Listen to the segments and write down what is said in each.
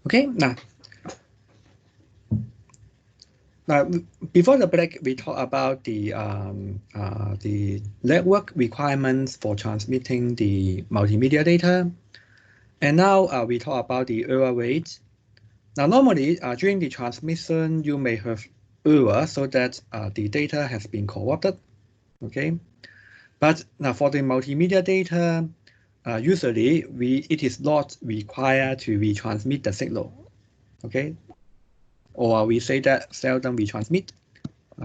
Okay, now before the break, we talk about the network requirements for transmitting the multimedia data, and now we talk about the error rate. Now, normally during the transmission, you may have error so that the data has been corrupted. Okay, but now for the multimedia data, usually it is not required to retransmit the signal. Okay, or we say that seldom retransmit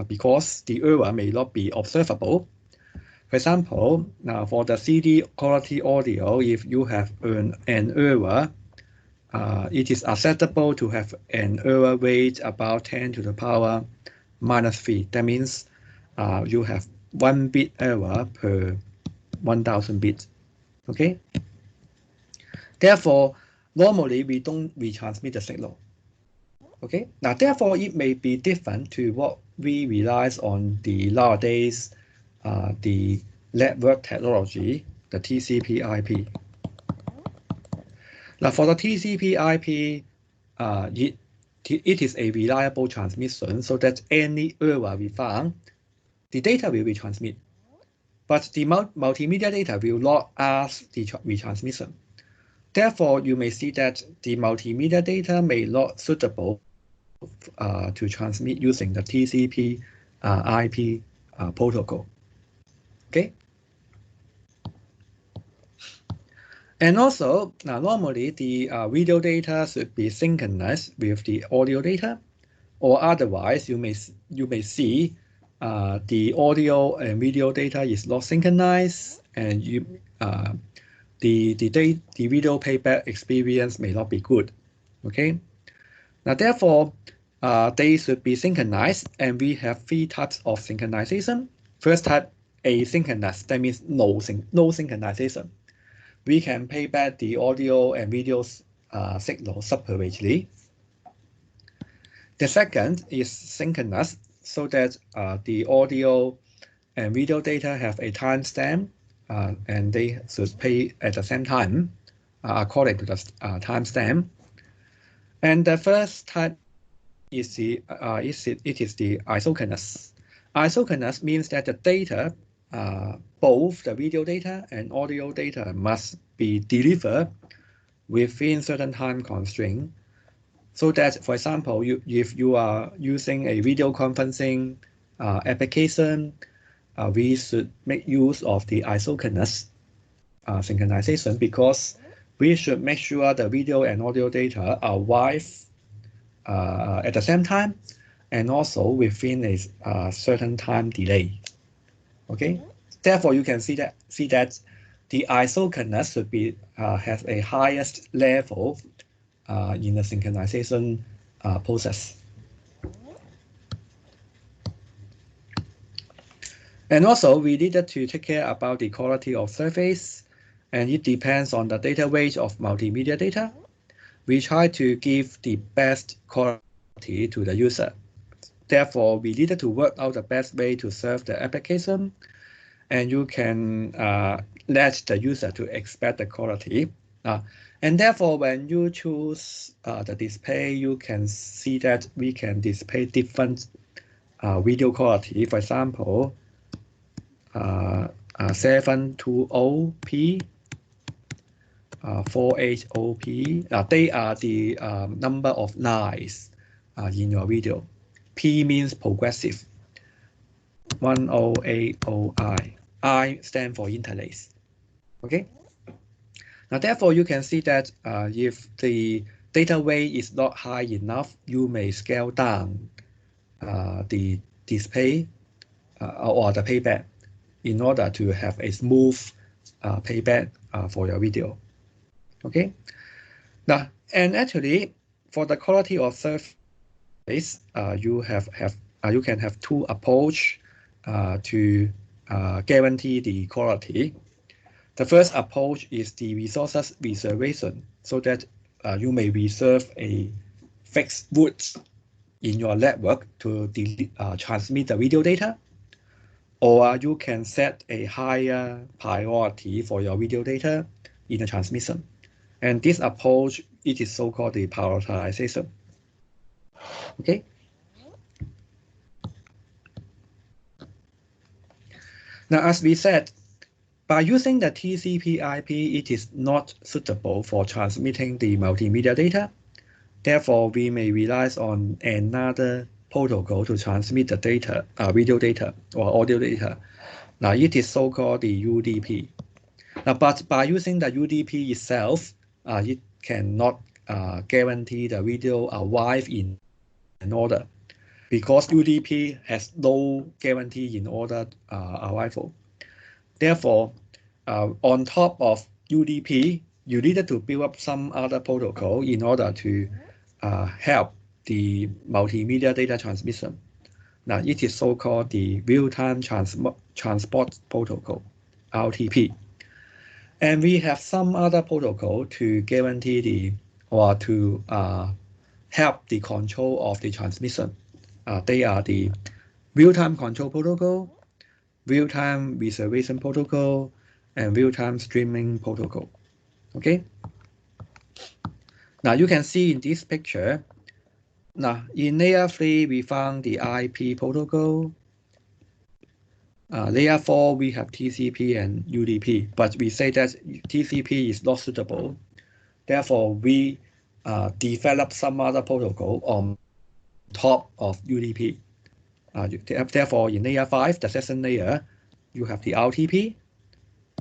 because the error may not be observable. For example, now for the CD quality audio, if you have an error, it is acceptable to have an error rate about 10 to the power -3. That means you have 1 bit error per 1000 bits. Okay. Therefore, normally we don't retransmit the signal. Okay. Now, therefore, it may be different to what we rely on the nowadays, the network technology, the TCP/IP. Now, for the TCP/IP, it is a reliable transmission, so that any error we found, the data will be transmitted. But the multimedia data will not ask the retransmission. Therefore, you may see that the multimedia data may not suitable to transmit using the TCP/IP protocol. Okay. And also, normally the video data should be synchronized with the audio data, or otherwise you may see the audio and video data is not synchronized, and the video playback experience may not be good. Okay. Now, therefore, they should be synchronized, and we have 3 types of synchronization. First type, asynchronous. That means no synchronization. We can play back the audio and video signal separately. The second is synchronous, so that the audio and video data have a timestamp, and they should play at the same time according to the timestamp. And the first type is the isochronous. Isochronous means that the data, both the video data and audio data, must be delivered within certain time constraint. So that, for example, if you are using a video conferencing application, we should make use of the isochronous synchronization, because we should make sure the video and audio data arrive at the same time, and also within a certain time delay. Okay. Therefore, you can see that the isochronous should be has a highest level in the synchronization process. And also, we needed to take care about the quality of service, and it depends on the data rate of multimedia data. We try to give the best quality to the user. Therefore, we needed to work out the best way to serve the application, and you can let the user to expect the quality. And therefore, when you choose the display, you can see that we can display different video quality. For example, 720p, 480p. They are the number of lines in your video. P means progressive. 1080i. I stand for interlace. Okay. Now, therefore, you can see that if the data rate is not high enough, you may scale down the display or the playback in order to have a smooth playback for your video. Okay. Now, and actually, for the quality of service, you can have 2 approach to guarantee the quality. The first approach is the resources reservation, so that you may reserve a fixed route in your network to transmit the video data, or you can set a higher priority for your video data in the transmission. And this approach it is so-called the prioritization. Okay. Now, as we said, by using the TCP/IP, it is not suitable for transmitting the multimedia data. Therefore, we may rely on another protocol to transmit the data, video data or audio data. Now, it is so-called the UDP. Now, but by using the UDP itself, it cannot guarantee the video arrive in order, because UDP has no guarantee in order arrival. Therefore, on top of UDP, you needed to build up some other protocol in order to help the multimedia data transmission. Now, it is so-called the real-time transport protocol, RTP. And we have some other protocol to guarantee the, or to help the control of the transmission. They are the real-time control protocol, real-time reservation protocol, and real-time streaming protocol. Okay. Now you can see in this picture. Now in layer 3 we found the IP protocol. Layer 4 we have TCP and UDP, but we say that TCP is not suitable. Therefore, we develop some other protocol on top of UDP. Therefore, in layer 5, the session layer, you have the RTP,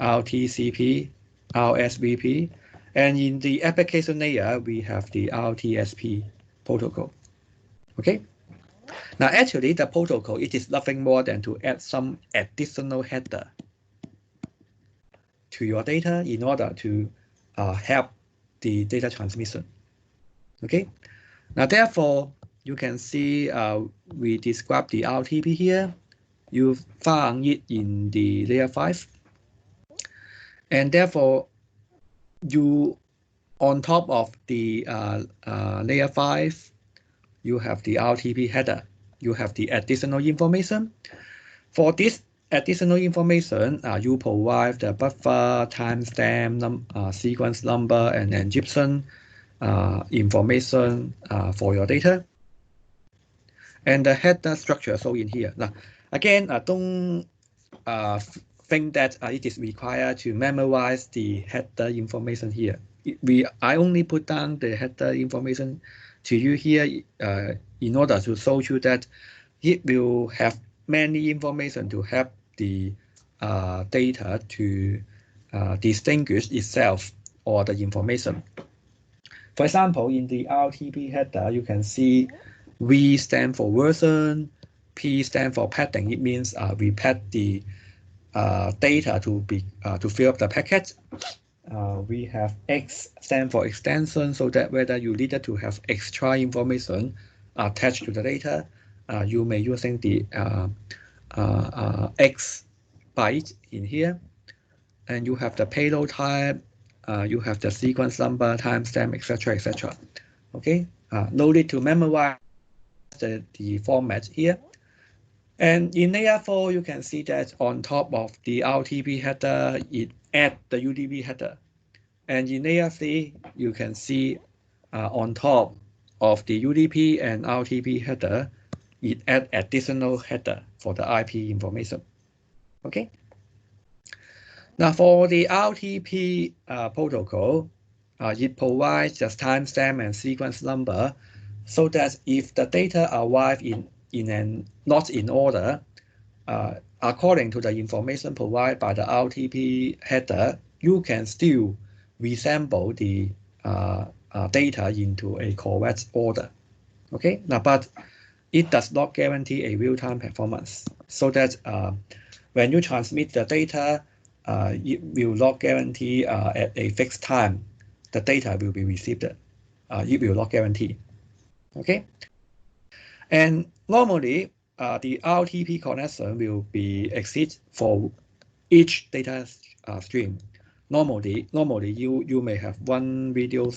RTCP, RSVP, and in the application layer, we have the RTSP protocol. Okay. Now, actually, the protocol, it is nothing more than to add some additional header to your data in order to help the data transmission. Okay. Now, therefore, you can see we describe the RTP here. You found it in the layer 5. And therefore, you, on top of the layer 5, you have the RTP header. You have the additional information. For this additional information, you provide the buffer, timestamp, sequence number, and encryption information for your data. And the header structure shown in here. Now, again, don't think that it is required to memorize the header information here. I only put down the header information to you here in order to show you that it will have many information to help the data to distinguish itself or the information. For example, in the RTP header, you can see V stand for version, P stand for padding. It means we pad the data to fill up the packet. We have X stand for extension, so that whether you needed to have extra information attached to the data, you may using the X byte in here. And you have the payload type, you have the sequence number, timestamp, etc., etc. Okay, no need to memorize the format here. And in layer 4, you can see that on top of the RTP header, it adds the UDP header. And in layer 3, you can see on top of the UDP and RTP header, it adds additional header for the IP information. Okay. Now for the RTP protocol, it provides the timestamp and sequence number, so that if the data arrive not in order, according to the information provided by the RTP header, you can still reassemble the data into a correct order. Okay, now but it does not guarantee a real-time performance, so that when you transmit the data, it will not guarantee at a fixed time the data will be received. It will not guarantee. Okay, and normally the RTP connection will be exist for each data stream. Normally you may have one video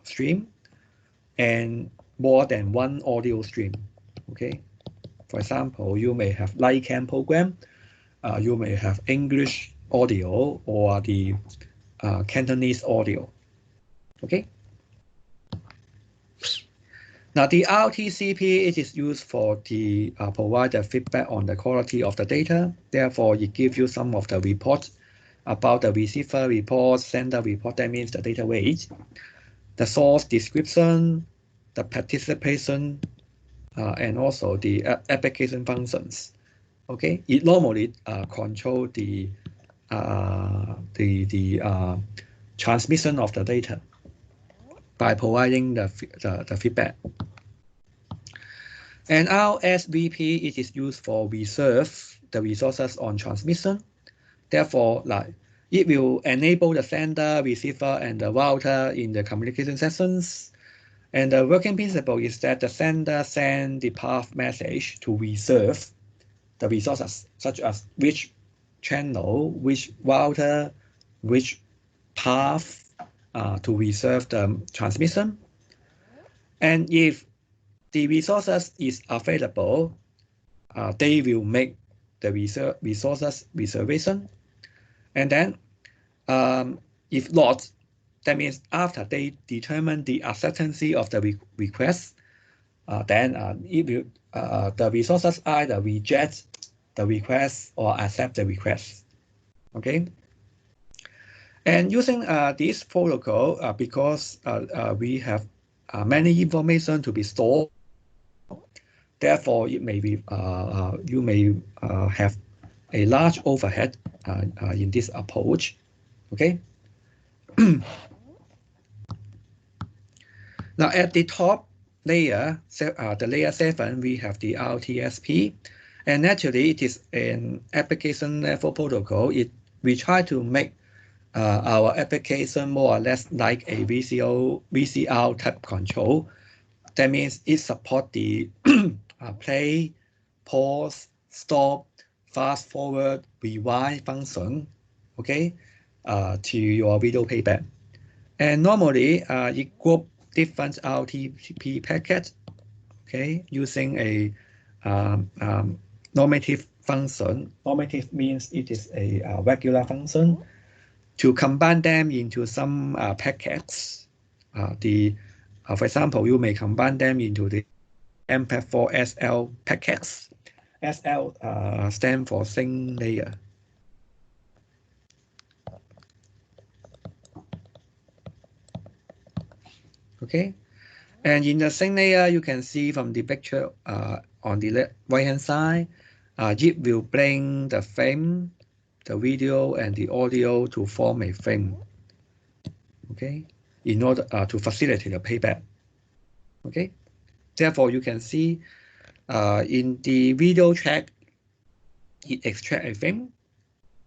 stream and more than one audio stream. Okay, for example, you may have LightCam program, you may have English audio or the Cantonese audio. Okay, Now, the RTCP, it is used for the provide the feedback on the quality of the data. Therefore, it gives you some of the reports about the receiver report, sender report. That means the data weight, the source description, the participation, and also the application functions. Okay, it normally control the transmission of the data by providing the feedback. And RSVP, it is used for reserve the resources on transmission. Therefore, it will enable the sender, receiver, and the router in the communication sessions. And the working principle is that the sender sends the path message to reserve the resources, such as which channel, which router, which path to reserve the transmission. And if the resources is available, they will make the resources reservation. And then if not, that means after they determine the acceptancy of the request, then it will, the resources either reject the request or accept the request. Okay. And using this protocol, because we have many information to be stored, therefore it may be you may have a large overhead in this approach. Okay. Now at the top layer, the layer 7, we have the RTSP, and actually it is an application level protocol. We try to make our application more or less like a VCR type control. That means it supports the play, pause, stop, fast forward, rewind function, okay, to your video playback. And normally it group different RTP packets, okay, using a normative function. Normative means it is a regular function to combine them into some packets. For example, you may combine them into the MPEG-4 SL packets. SL stands for sync layer. Okay, and in the sync layer, you can see from the picture on the right-hand side, it will bring the frame, the video, and the audio to form a frame. Okay, in order to facilitate the playback. Okay, therefore you can see in the video track, it extracts a frame,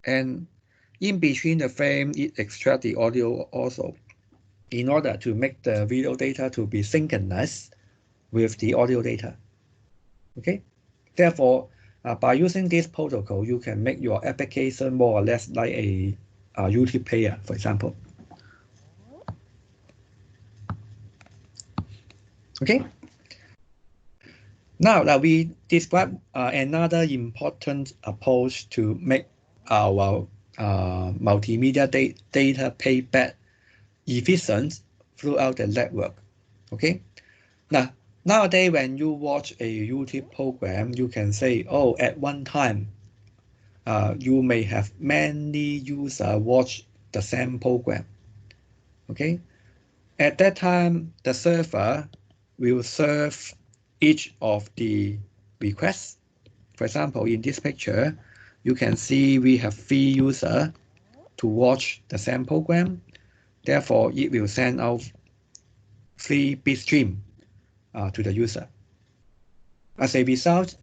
and in between the frame, it extracts the audio also, in order to make the video data to be synchronized with the audio data. Okay, therefore, by using this protocol, you can make your application more or less like a YouTube player, for example. Okay. Now that we describe another important approach to make our multimedia data playback efficient throughout the network. Okay. Now, nowadays, when you watch a YouTube program, you can say, oh, at one time, you may have many users watch the same program. Okay. At that time, the server will serve each of the requests. For example, in this picture, you can see we have 3 users to watch the same program. Therefore, it will send out 3 bit stream to the user. As a result,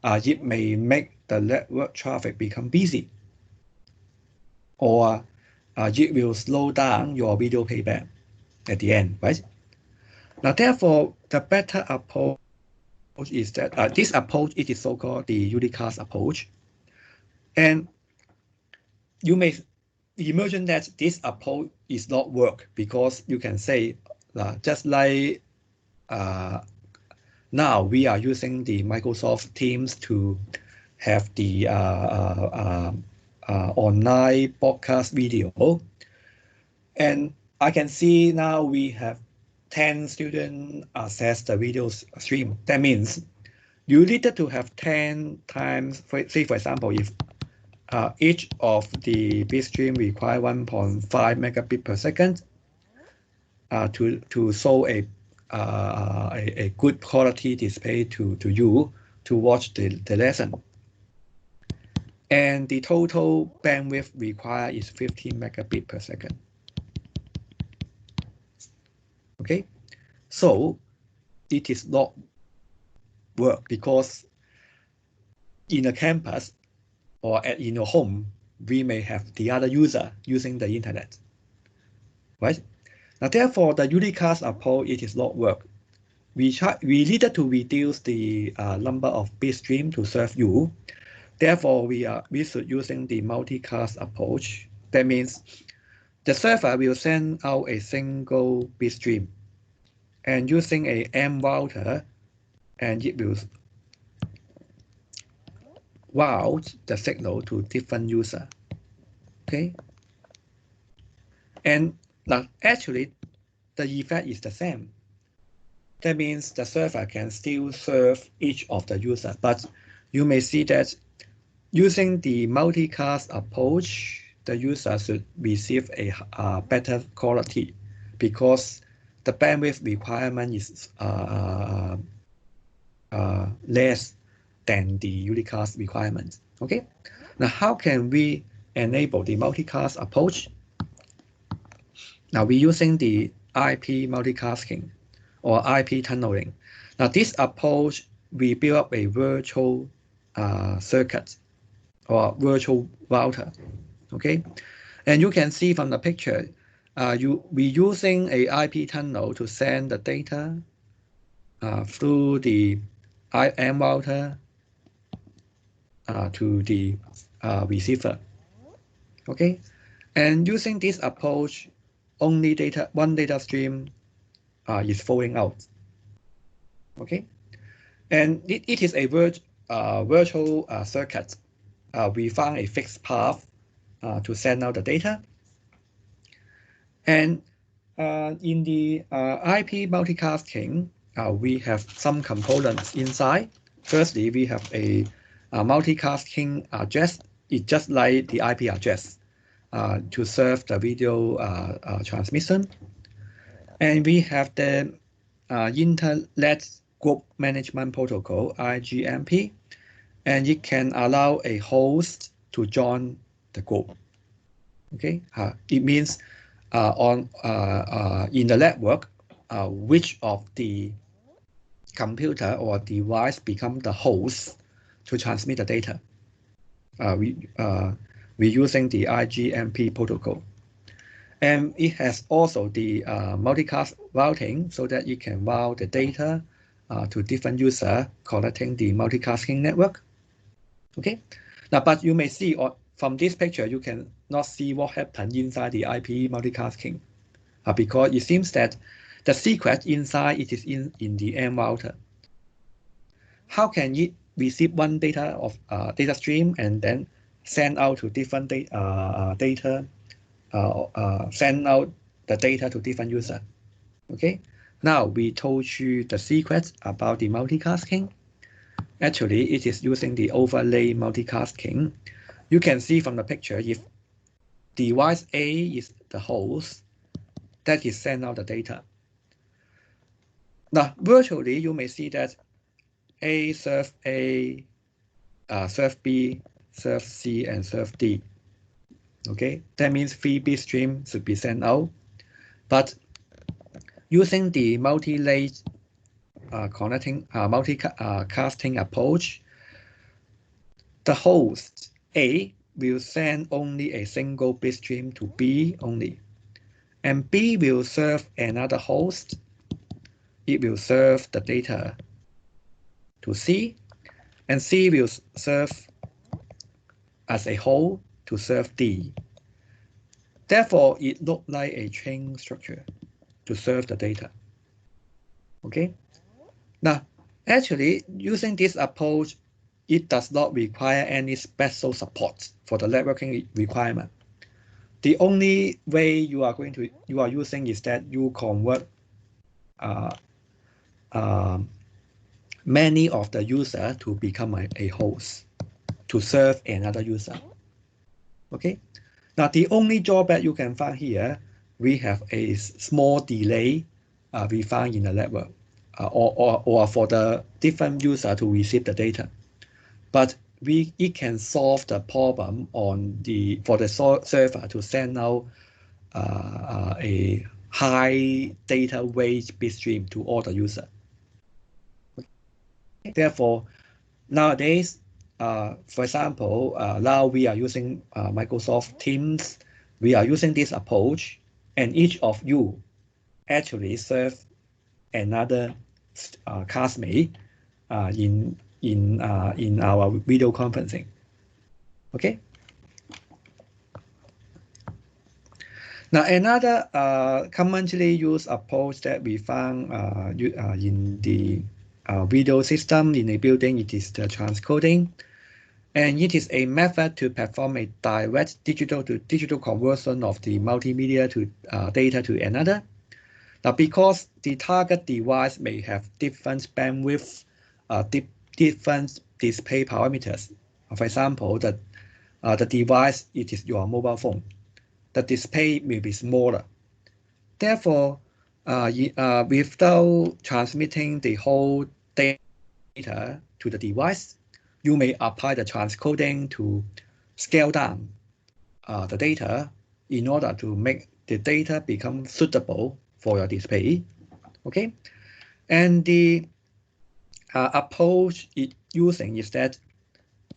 it may make the network traffic become busy, or it will slow down your video playback at the end, right? Now, therefore, the better approach is that this approach, it is so-called the unicast approach. And you may imagine that this approach is not work, because you can say, just like now we are using the Microsoft Teams to have the online broadcast video. And I can see now we have 10 students access the video stream. That means you needed to have 10 times, say for example, if each of the bit stream require 1.5 megabit per second to show a good quality display to you to watch the lesson. And the total bandwidth required is 15 megabit per second. Okay, so it is not work because in a campus or in your home, we may have the other user using the internet, right? Now, therefore, the unicast approach, it is not work. We needed to reduce the number of bit stream to serve you. Therefore, we should using the multicast approach. That means the server will send out a single bit stream and using a M router, and it will route the signal to different user. Okay, and now actually the effect is the same. That means the server can still serve each of the users, but you may see that using the multicast approach, the user should receive a better quality because the bandwidth requirement is less than the unicast requirement. Okay, now how can we enable the multicast approach? Now we're using the IP multicasting or IP tunneling. Now this approach, we build up a virtual circuit or virtual router. Okay, and you can see from the picture, we're using a IP tunnel to send the data through the IM router to the receiver. Okay, and using this approach, only one data stream is flowing out. Okay, and it is a virtual circuit. We found a fixed path to send out the data. And in the IP multicasting, we have some components inside. Firstly, we have a multicasting address. It's just like the IP address to serve the video transmission. And we have the Internet Group Management Protocol, IGMP, and it can allow a host to join the group. Okay, it means in the network, which of the computer or device become the host to transmit the data. We're using the IGMP protocol. And it has also the multicast routing so that it can route the data to different users connecting the multicasting network. Okay, now, but you may see from this picture, you can not see what happened inside the IP multicasting because it seems that the secret inside it is in the M router. How can it receive one data stream and then send out to different send out the data to different users? Okay, now we told you the secret about the multicasting. Actually, it is using the overlay multicasting. You can see from the picture, if device A is the host, that is send out the data. Now, virtually, you may see that A serve A, serve B, serve C, and serve D. Okay, that means 3 bit stream should be sent out. But using the multi-layer multicasting approach, the host A will send only a single bit stream to B only, and B will serve another host. It will serve the data to C, and C will serve as a whole to serve D. Therefore, it looks like a chain structure to serve the data. Okay. Now, actually, using this approach, it does not require any special support for the networking requirement. The only way you are using is that you convert many of the user to become a host to serve another user. Okay. Now the only drawback you can find here, we have a small delay we find in the network, or for the different user to receive the data. But it can solve the problem for the server to send out a high data rate bitstream to all the user. Therefore, nowadays, for example, now we are using Microsoft Teams. We are using this approach, and each of you actually serve another classmate in our video conferencing. Okay. Now another commonly used approach that we found in the video system in a building, it is the transcoding, and it is a method to perform a direct digital to digital conversion of the multimedia to data to another. Now, because the target device may have different bandwidth, different display parameters. For example, the device, it is your mobile phone. The display may be smaller. Therefore, without transmitting the whole data to the device, you may apply the transcoding to scale down the data in order to make the data become suitable for your display. Okay, and the approach it using is that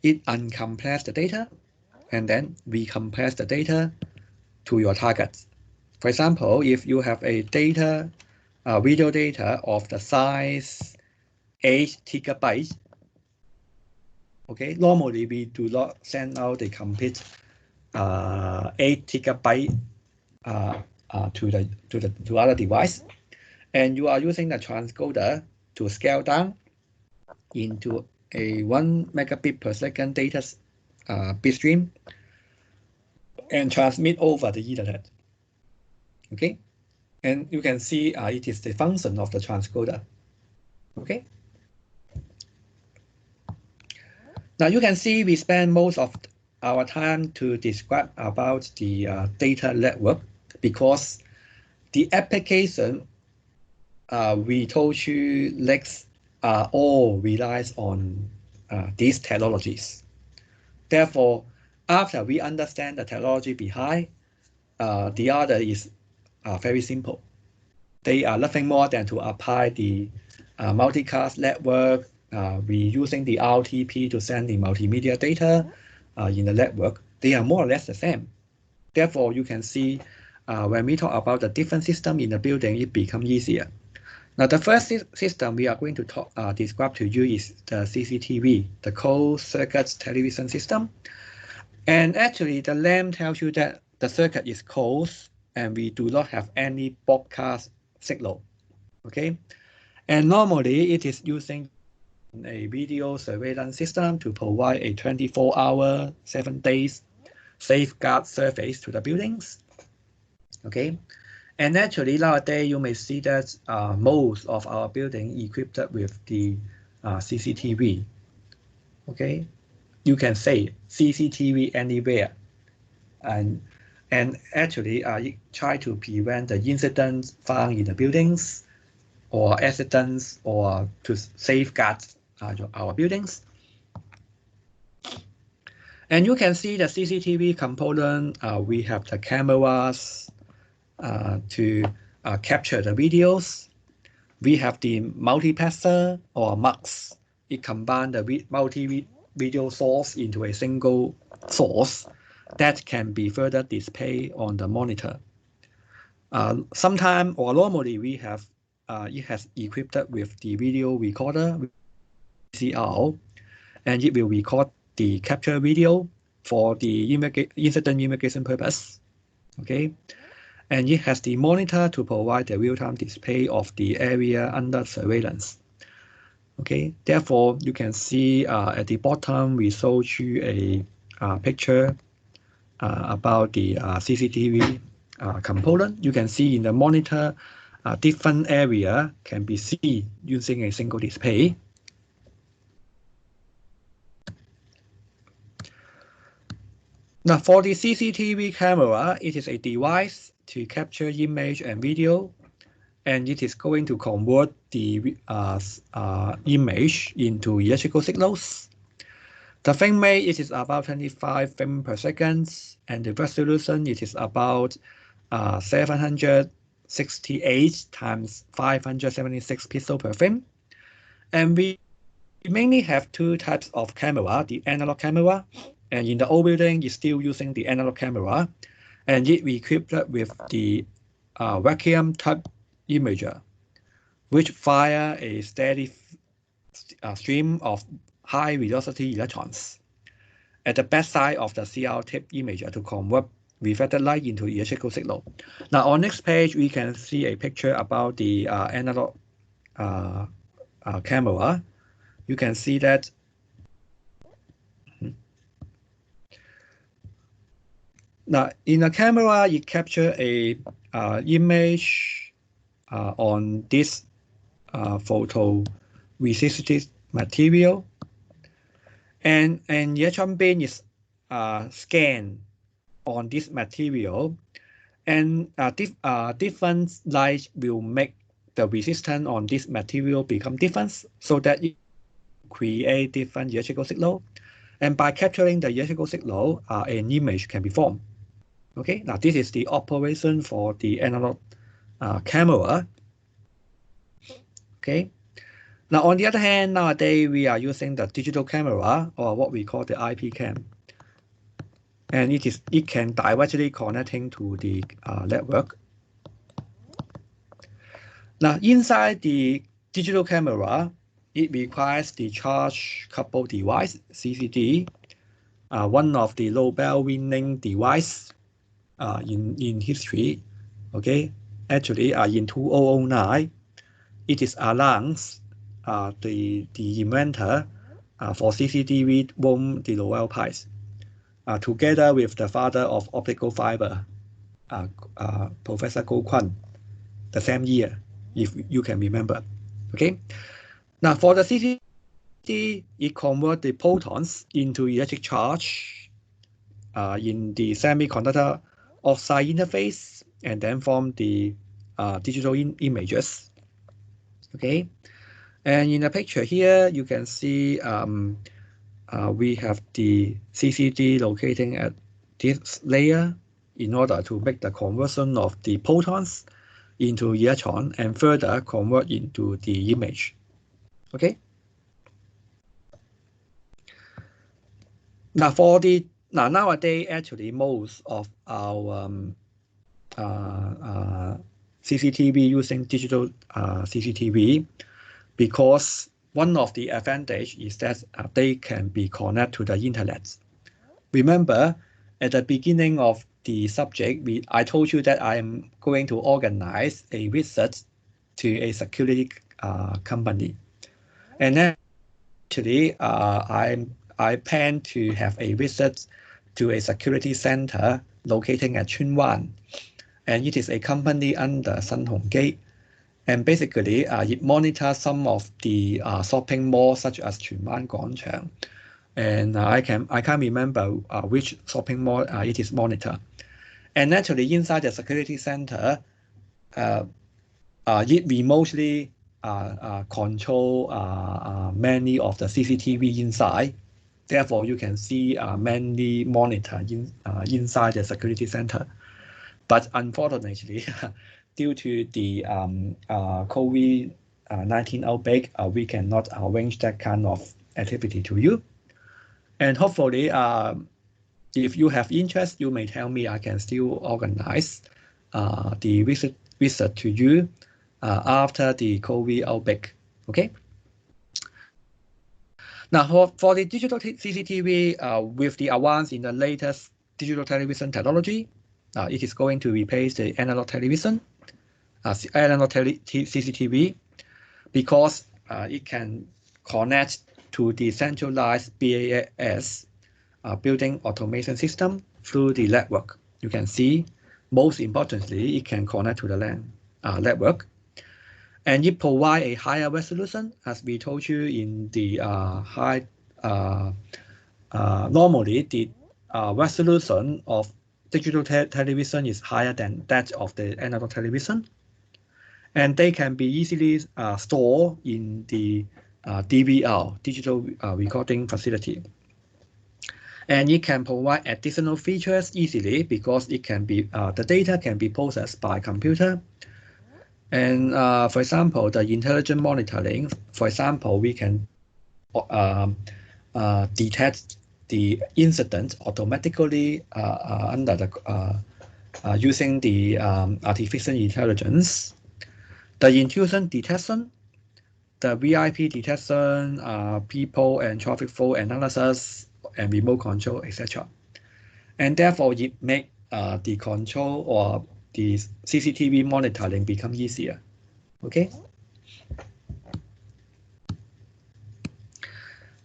it uncompress the data and then recompress the data to your targets. For example, if you have a video data of the size 8 gigabytes, okay, normally we do not send out the complete 8 gigabyte to other device, and you are using the transcoder to scale down into a 1 megabit per second data bitstream and transmit over the Ethernet. Okay, and you can see it is the function of the transcoder. Okay. Now you can see we spend most of our time to describe about the data network because the application we told you next all relies on these technologies. Therefore, after we understand the technology behind, the other is very simple. They are nothing more than to apply the multicast network. We using the RTP to send the multimedia data in the network. They are more or less the same. Therefore, you can see when we talk about the different system in the building, it becomes easier. Now, the first system we are going to describe to you is the CCTV, the closed circuit television system. And actually, the name tells you that the circuit is closed and we do not have any broadcast signal. Okay, and normally it is using a video surveillance system to provide a 24-hour, 7 days safeguard service to the buildings. Okay, and actually nowadays you may see that most of our buildings equipped with the CCTV. Okay, you can say CCTV anywhere, and actually try to prevent the incidents found in the buildings or accidents or to safeguard our buildings. And you can see the CCTV component. We have the cameras to capture the videos. We have the multiplexer or MUX. It combines the multi-video source into a single source that can be further displayed on the monitor. Sometimes or normally we have it has equipped with the video recorder, VCR, and it will record the capture video for the incident investigation purpose. Okay, and it has the monitor to provide the real-time display of the area under surveillance. Okay, therefore you can see at the bottom we showed you a picture about the CCTV component. You can see in the monitor different area can be seen using a single display. Now, for the CCTV camera, it is a device to capture image and video, and it is going to convert the image into electrical signals. The frame rate it is about 25 frames per second, and the resolution it is about 768 times 576 pixels per frame. And we mainly have two types of camera, the analog camera, and in the old building is still using the analog camera, and it equipped with the vacuum type imager, which fire a steady stream of high velocity electrons at the backside of the CR tip imager to convert reflected light into electrical signal. Now on next page, we can see a picture about the analog camera. You can see that now in the camera, it capture a image on this photoresistive material, and electron beam is scanned on this material, and different light will make the resistance on this material become different, so that it create different electrical signal, and by capturing the electrical signal, an image can be formed. Okay, now this is the operation for the analog camera. Okay, now on the other hand, nowadays we are using the digital camera, or what we call the IP cam, and it can directly connecting to the network. Now inside the digital camera, it requires the charge coupled device (CCD), one of the Nobel winning device in history. Okay, actually in 2009, it is announced the inventor for CCTV won the Nobel Prize together with the father of optical fiber, Professor Go Kwan, the same year, if you can remember. Okay, now for the CCD, it converts the photons into electric charge in the semiconductor oxide interface, and then form the digital images. Okay, and in the picture here, you can see we have the CCD locating at this layer in order to make the conversion of the photons into electron and further convert into the image. Okay. Now nowadays, actually most of our CCTV using digital CCTV, because one of the advantage is that they can be connected to the internet. Remember, at the beginning of the subject, I told you that I am going to organize a visit to a security company, and actually I plan to have a visit to a security center located at Chunwan, and it is a company under Sun Hong Gate. And basically, it monitors some of the shopping malls such as Chunwan Gongchang, and I can't remember which shopping mall it is monitored. And actually, inside the security center, it remotely control many of the CCTV inside. Therefore, you can see many monitors inside the security center. But unfortunately, due to the COVID-19 outbreak, we cannot arrange that kind of activity to you. And hopefully, if you have interest, you may tell me. I can still organize the visit to you after the COVID outbreak. Okay. Now, for the digital CCTV, with the advance in the latest digital television technology, it is going to replace the analog television, analog CCTV, because it can connect to the centralized BAS, building automation system, through the network. You can see, most importantly, it can connect to the LAN network. and it provides a higher resolution, as we told you in the normally the resolution of digital television is higher than that of the analog television, and they can be easily stored in the DVR, digital recording facility. And it can provide additional features easily because it can be the data can be processed by computer. And for example, the intelligent monitoring. For example, we can detect the incident automatically under the using the artificial intelligence. The intrusion detection, the VIP detection, people and traffic flow analysis, and remote control, etc. And therefore, it makes the control or the CCTV monitoring become easier. Okay.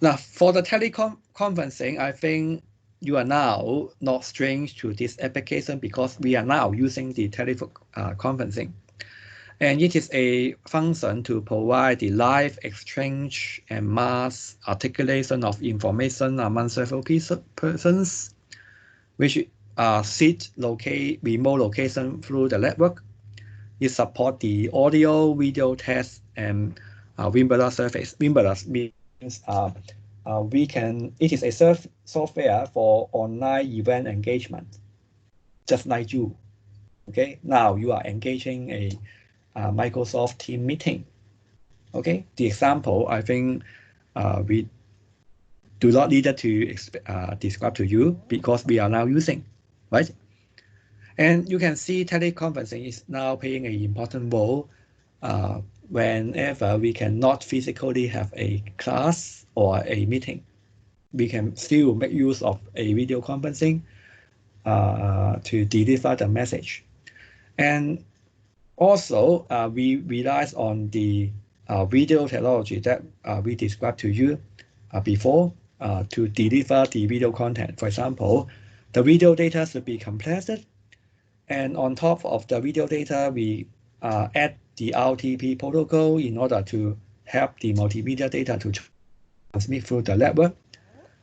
Now, for the teleconferencing, I think you are now not strange to this application because we are now using the teleconferencing. And it is a function to provide the live exchange and mass articulation of information among several persons, which sit remote location through the network. It supports the audio, video test, and Wimbledon surface. Wimbledon means it is a software for online event engagement, just like you. Okay, now you are engaging a Microsoft Team meeting. Okay, the example I think we do not need to describe to you because we are now using, right? And you can see teleconferencing is now playing an important role whenever we cannot physically have a class or a meeting. We can still make use of a video conferencing to deliver the message. And also, we rely on the video technology that we described to you before to deliver the video content. For example, the video data should be compressed, and on top of the video data, we add the RTP protocol in order to help the multimedia data to transmit through the network.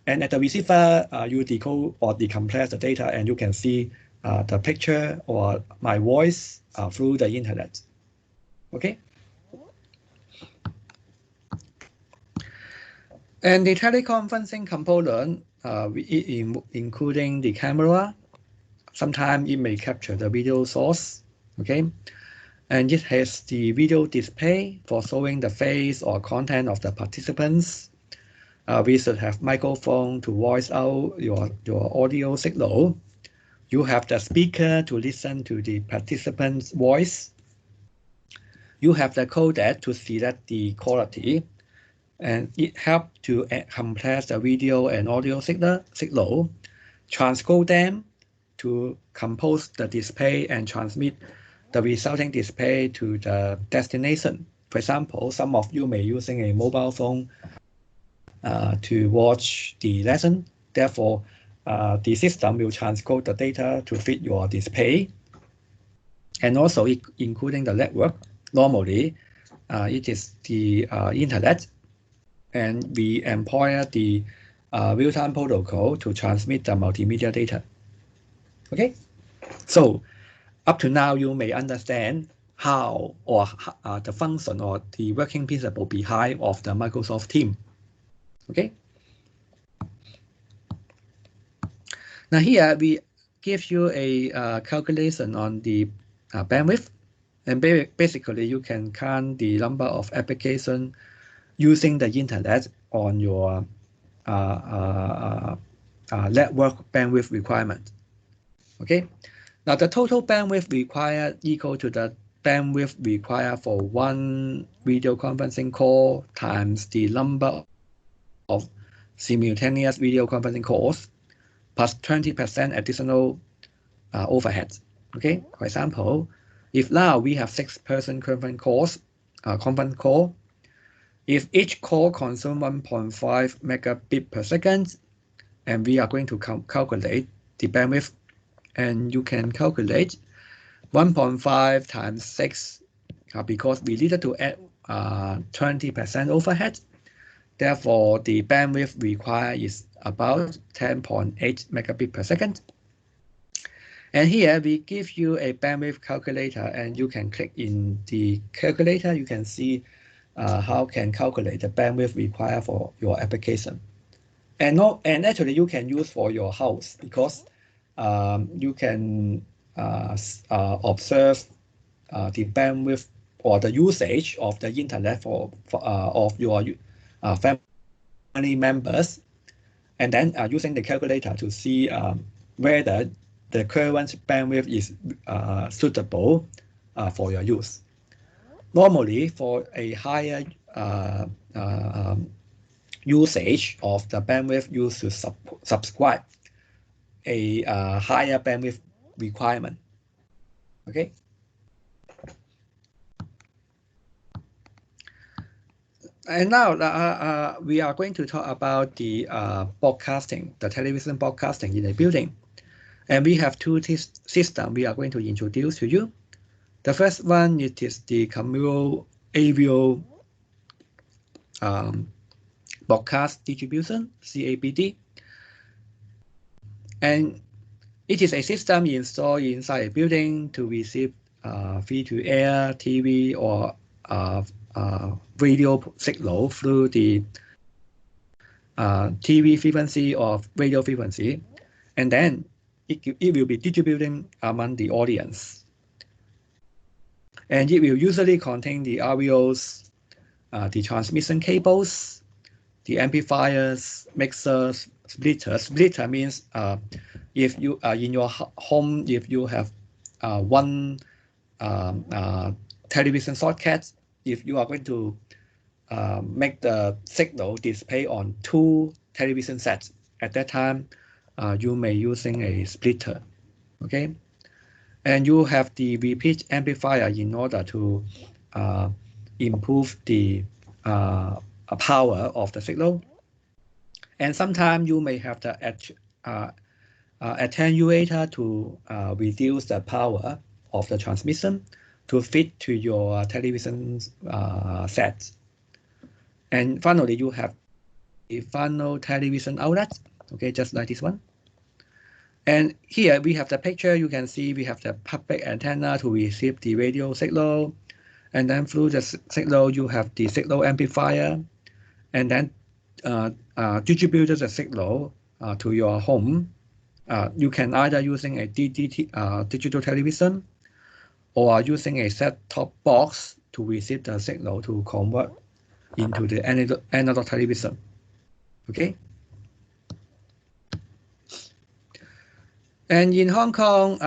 And at the receiver, you decode or decompress the data, and you can see the picture or my voice through the internet. Okay. And the teleconferencing component, including the camera, sometimes it may capture the video source. Okay. And it has the video display for showing the face or content of the participants. We should have microphone to voice out your audio signal. You have the speaker to listen to the participant's voice. You have the codec to select the quality, and it helps to compress the video and audio signal, transcode them to compose the display and transmit the resulting display to the destination. For example, some of you may using a mobile phone to watch the lesson. Therefore, the system will transcode the data to fit your display. And also, including the network. Normally, it is the internet, and we employ the real-time protocol to transmit the multimedia data. Okay, so up to now, you may understand how or the function or the working principle behind of the Microsoft Team. Okay. Now here we give you a calculation on the bandwidth, and basically you can count the number of applications using the internet on your network bandwidth requirement. Okay. Now the total bandwidth required equal to the bandwidth required for one video conferencing call times the number of simultaneous video conferencing calls plus 20% additional overhead. Okay, for example, if now we have 6-person conference call, if each call consumes 1.5 megabit per second, and we are going to calculate the bandwidth, and you can calculate 1.5 times 6 because we needed to add 20% overhead. Therefore, the bandwidth required is about 10.8 megabit per second. And here we give you a bandwidth calculator, and you can click in the calculator. You can see how can calculate the bandwidth required for your application. And actually you can use for your house, because you can observe the bandwidth or the usage of the internet of your family members, and then using the calculator to see whether the current bandwidth is suitable for your use. Normally, for a higher usage of the bandwidth, you should subscribe a higher bandwidth requirement. Okay. And now we are going to talk about the broadcasting, the television broadcasting in a building. And we have two systems we are going to introduce to you. The first one, it is the communal aerial broadcast distribution, CABD. And it is a system installed inside a building to receive free-to-air TV or radio signal through the TV frequency or radio frequency, and then it will be distributing among the audience. And it will usually contain the RVOs, the transmission cables, the amplifiers, mixers, splitters. Splitter means if you are in your home, if you have one television socket, if you are going to make the signal display on two television sets at that time, you may using a splitter. Okay, and you have the repeat amplifier in order to improve the power of the signal. And sometimes you may have the attenuator to reduce the power of the transmission to fit to your television sets. And finally, you have a final television outlet, okay, just like this one. And here we have the picture. You can see we have the public antenna to receive the radio signal. And then through the signal, you have the signal amplifier. And then distributed the signal to your home. You can either using a digital television or using a set-top box to receive the signal to convert into the analog television. Okay. And in Hong Kong,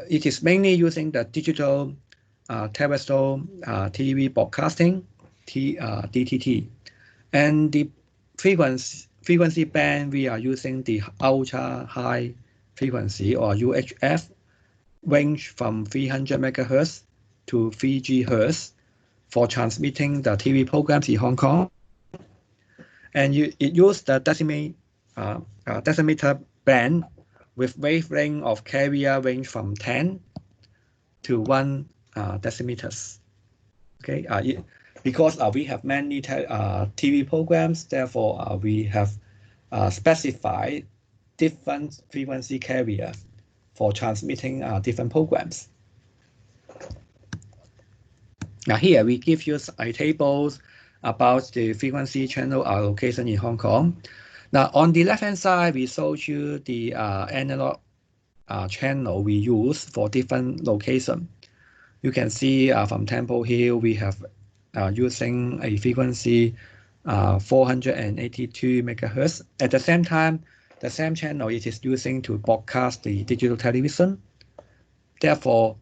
it is mainly using the digital terrestrial TV broadcasting, DTT. And the frequency band, we are using the ultra high frequency or UHF, range from 300 megahertz to 3 GHz for transmitting the TV programs in Hong Kong. And it uses the decimeter band with wavelength of carrier range from 10 to 1 decimeters. Okay, because we have many TV programs, therefore we have specified different frequency carrier for transmitting different programs. Now here we give you a table about the frequency channel allocation in Hong Kong. Now on the left-hand side, we showed you the analog channel we use for different locations. You can see from Temple Hill, we have using a frequency 482 megahertz. At the same time, the same channel it is using to broadcast the digital television. Therefore,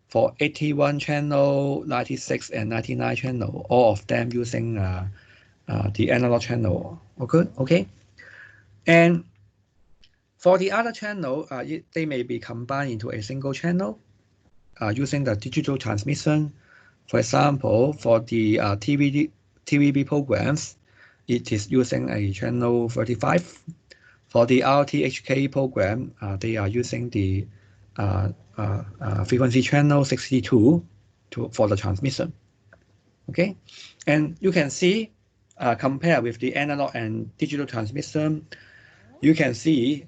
for 81 channel, 96 and 99 channel, all of them using the analog channel. Okay. And for the other channel, they may be combined into a single channel using the digital transmission. For example, for the TVB programs, it is using a channel 35. For the RTHK program, they are using the frequency channel 62. for the transmission. Okay, and you can see compare with the analog and digital transmission. You can see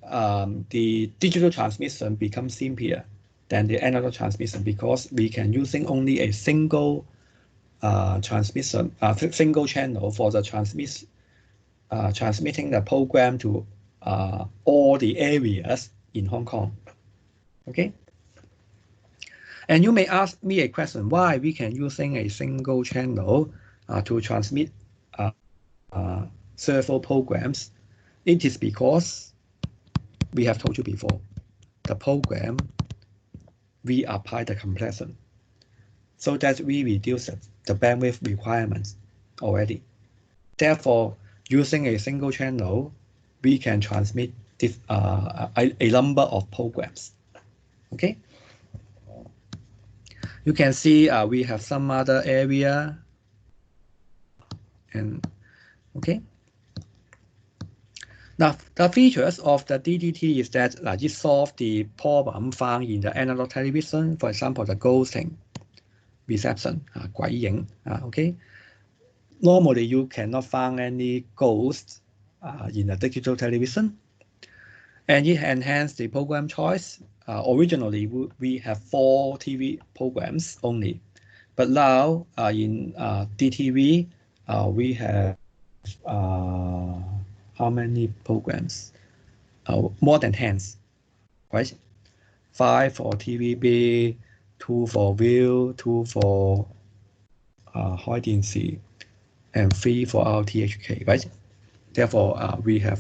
the digital transmission becomes simpler than the analog transmission because we can using only a single transmission, single channel for the transmitting the program to all the areas in Hong Kong. Okay. And you may ask me a question, why we can using a single channel to transmit several programs. It is because we have told you before, the program, we apply the compression so that we reduce the bandwidth requirements already. Therefore, using a single channel, we can transmit this, a number of programs. Okay. You can see we have some other area, and okay. Now, the features of the DTT is that it solves the problem found in the analog television, for example, the ghosting reception, 鬼影, okay. Normally, you cannot find any ghosts in the digital television, and it enhances the program choice. Originally, we have 4 TV programs only, but now in DTV, we have how many programs? More than 10, right? 5 for TVB, 2 for View, 2 for 開電視, and 3 for RTHK, right? Therefore, we have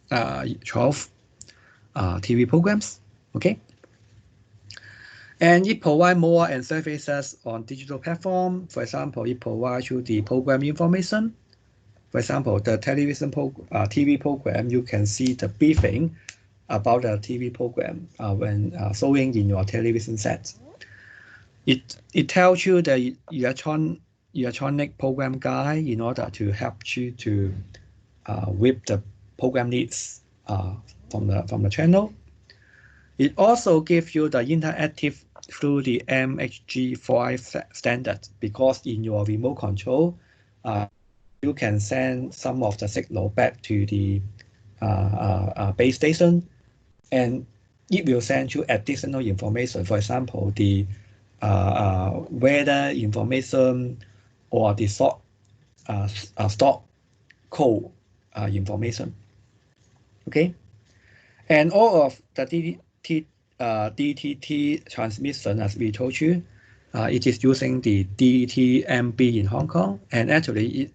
12 TV programs, okay? And it provides more and services on digital platform. For example, it provides you the program information. For example, the TV program, you can see the briefing about the TV program when showing in your television set. It tells you the electronic program guide in order to help you to whip the program needs from the channel. It also gives you the interactive through the MHG5 standard, because in your remote control, you can send some of the signal back to the base station, and it will send you additional information. For example, the weather information or the stock code information. Okay, and all of the DTT transmission, as we told you, it is using the DTMB in Hong Kong, and actually it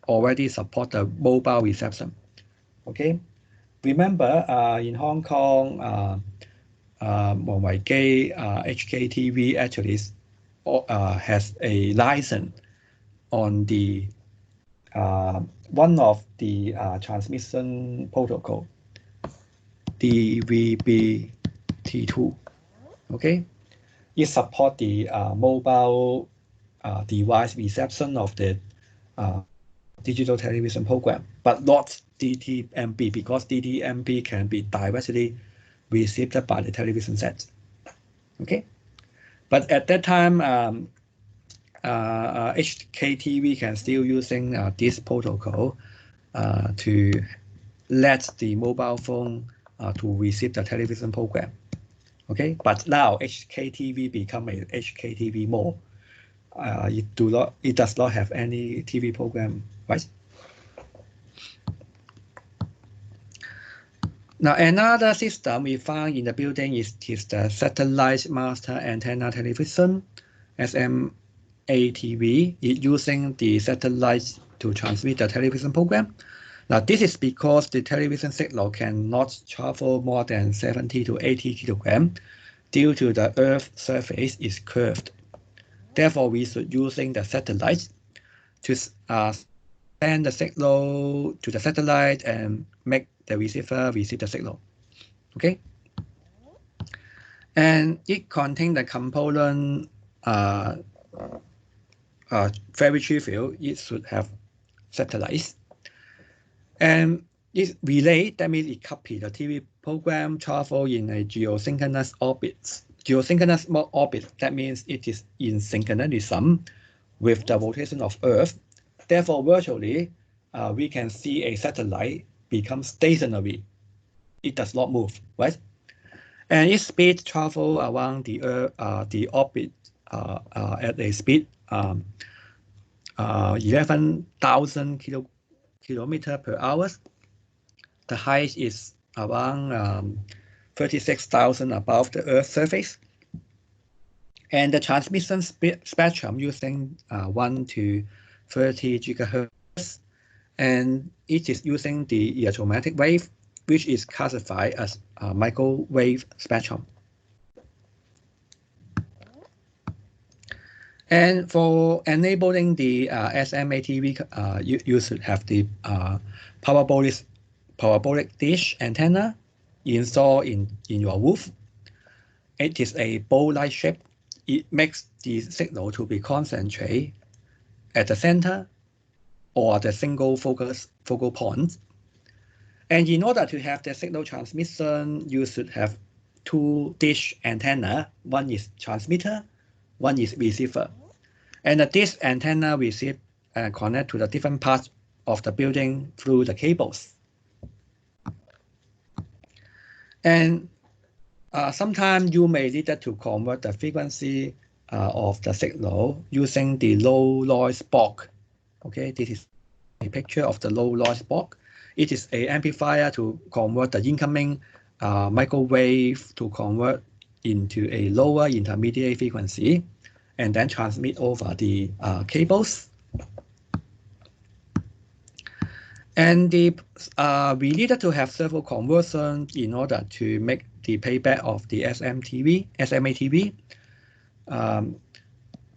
already support the mobile reception. Okay, remember in Hong Kong, HKTV actually has a license on the one of the transmission protocol, DVB-T2. Okay, it supports the mobile device reception of the digital television program, but not DTMB, because DTMB can be directly received by the television set. Okay, but at that time, HKTV can still using this protocol to let the mobile phone to receive the television program. Okay, but now HKTV become a HKTV more. It does not have any TV program, right? Now, another system we found in the building is the satellite master antenna television, SMATV. It's using the satellite to transmit the television program. Now, this is because the television signal cannot travel more than 70 to 80 kilograms due to the Earth's surface is curved. Therefore, we should using the satellite to send the signal to the satellite and make the receiver receive the signal. Okay, and it contains the component very trivial. It should have satellites, and it relay, that means it copy the TV program travel in a geosynchronous orbit geosynchronous orbit. That means it is in synchronism with the rotation of Earth. Therefore, virtually, we can see a satellite become stationary. It does not move, right? And its speed travel around the Earth, the orbit at a speed 11,000 kilometer per hour. The height is around 36,000 above the Earth's surface. And the transmission spectrum using 1 to 30 gigahertz, and it is using the electromagnetic wave, which is classified as a microwave spectrum. And for enabling the SMATV, you should have the parabolic dish antenna installed in your roof. It is a bowl-like shape. It makes the signal to be concentrated at the center or the single focal point. And in order to have the signal transmission, you should have two dish antenna. One is transmitter, one is receiver. And the dish antenna receive and connect to the different parts of the building through the cables. And sometimes you may need to convert the frequency of the signal using the low noise block. Okay, this is a picture of the low noise block. It is an amplifier to convert the incoming microwave to convert into a lower intermediate frequency and then transmit over the cables. And we needed to have several conversions in order to make the payback of the SMATV.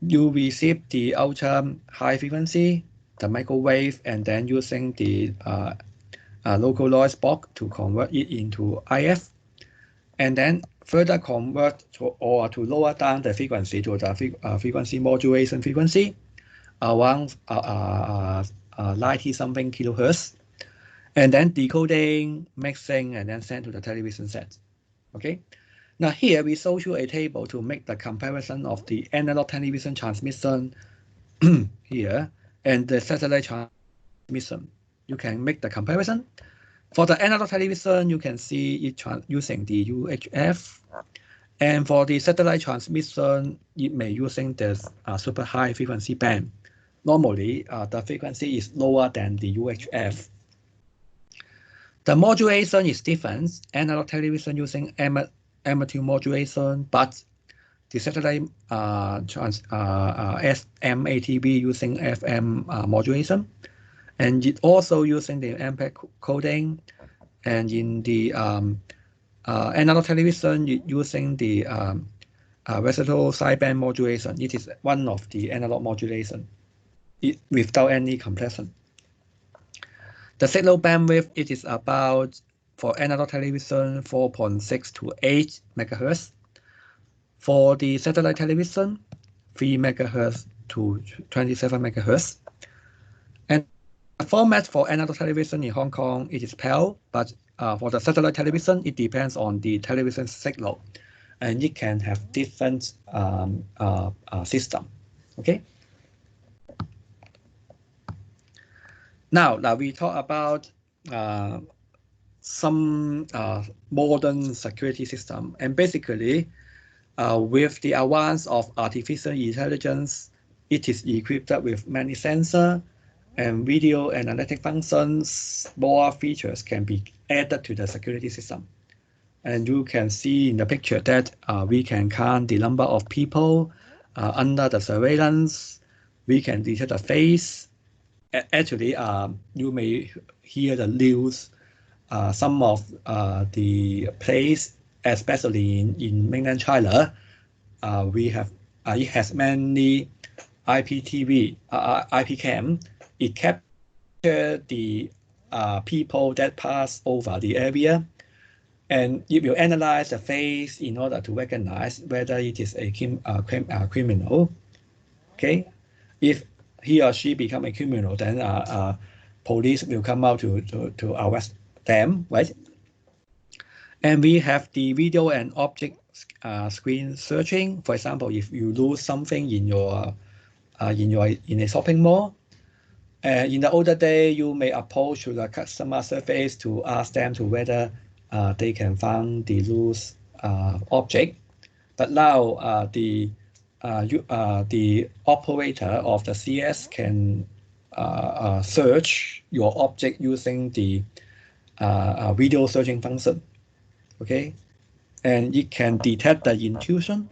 You receive the ultra high frequency, the microwave, and then using the local noise block to convert it into IF, and then further convert to lower down the frequency to the frequency modulation frequency around 90 something kilohertz, and then decoding, mixing, and then send to the television set. Okay. Now here we show you a table to make the comparison of the analog television transmission here and the satellite transmission. You can make the comparison. For the analog television, you can see it using the UHF. And for the satellite transmission, it may using the super high frequency band. Normally, the frequency is lower than the UHF. The modulation is different. Analog television using amateur modulation, but the satellite SMATV using FM modulation. And it also using the MPEG coding. And in the analog television, using the versatile sideband modulation. It is one of the analog modulation without any compression. The signal bandwidth, it is about, for analog television, 4.6 to 8 megahertz. For the satellite television, 3 megahertz to 27 megahertz. And the format for analog television in Hong Kong, it is PAL, but for the satellite television, it depends on the television signal, and it can have different system. Okay. Now we talk about some modern security system, and basically, with the advance of artificial intelligence, it is equipped with many sensors and video analytic functions. More features can be added to the security system. And you can see in the picture that we can count the number of people under the surveillance. We can detect the face. Actually, you may hear the news. Some of the place, especially in mainland China, we have it has many IPTV, IP cam. It captures the people that pass over the area, and it will analyze the face in order to recognize whether it is a criminal. Okay, if he or she become a criminal, then police will come out to arrest them, right? And we have the video and object screen searching. For example, if you lose something in a shopping mall, in the older day, you may approach to the customer service to ask them to whether they can find the loose object. But now the operator of the CS can search your object using the video searching function. Okay, and it can detect the intrusion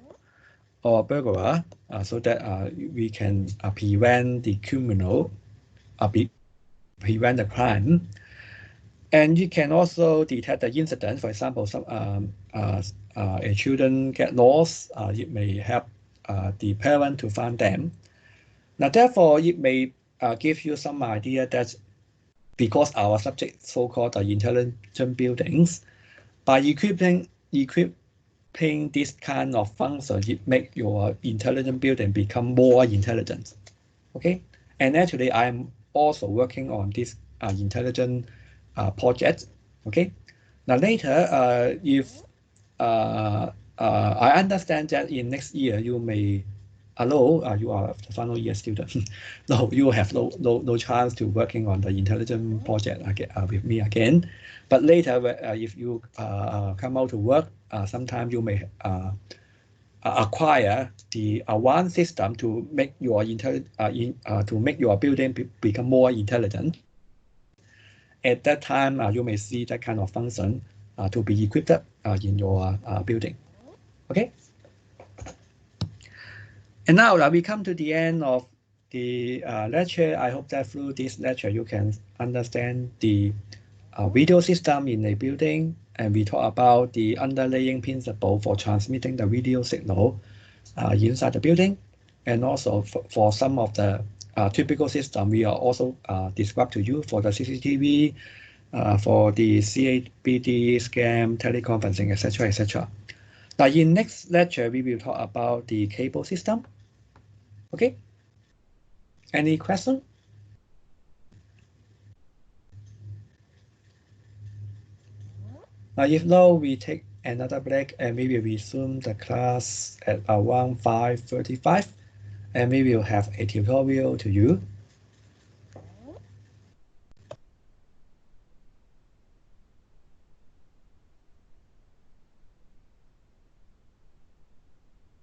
or burglar so that we can prevent the criminal, prevent the crime. And you can also detect the incident. For example, some a children get lost. It may help the parent to find them. Now, therefore, it may give you some idea that because our subject so-called intelligent buildings, by equipping this kind of function, it make your intelligent building become more intelligent. Okay, and actually, I'm also working on this intelligent project. Okay, now later, if I understand that in next year you may, hello, you are the final year student. No, you have no chance to working on the intelligent project with me again. But later, if you come out to work, sometime you may acquire the one system to make your to make your building become more intelligent. At that time, you may see that kind of function to be equipped in your building. Okay. And now we come to the end of the lecture. I hope that through this lecture you can understand the video system in a building, and we talk about the underlying principle for transmitting the video signal inside the building, and also for some of the typical system we are also described to you for the CCTV, for the CABD, scam, teleconferencing, etc., etc. Now, in next lecture, we will talk about the cable system. Okay. Any question? Now, if no, we take another break and we will resume the class at around 5:35, and we will have a tutorial to you.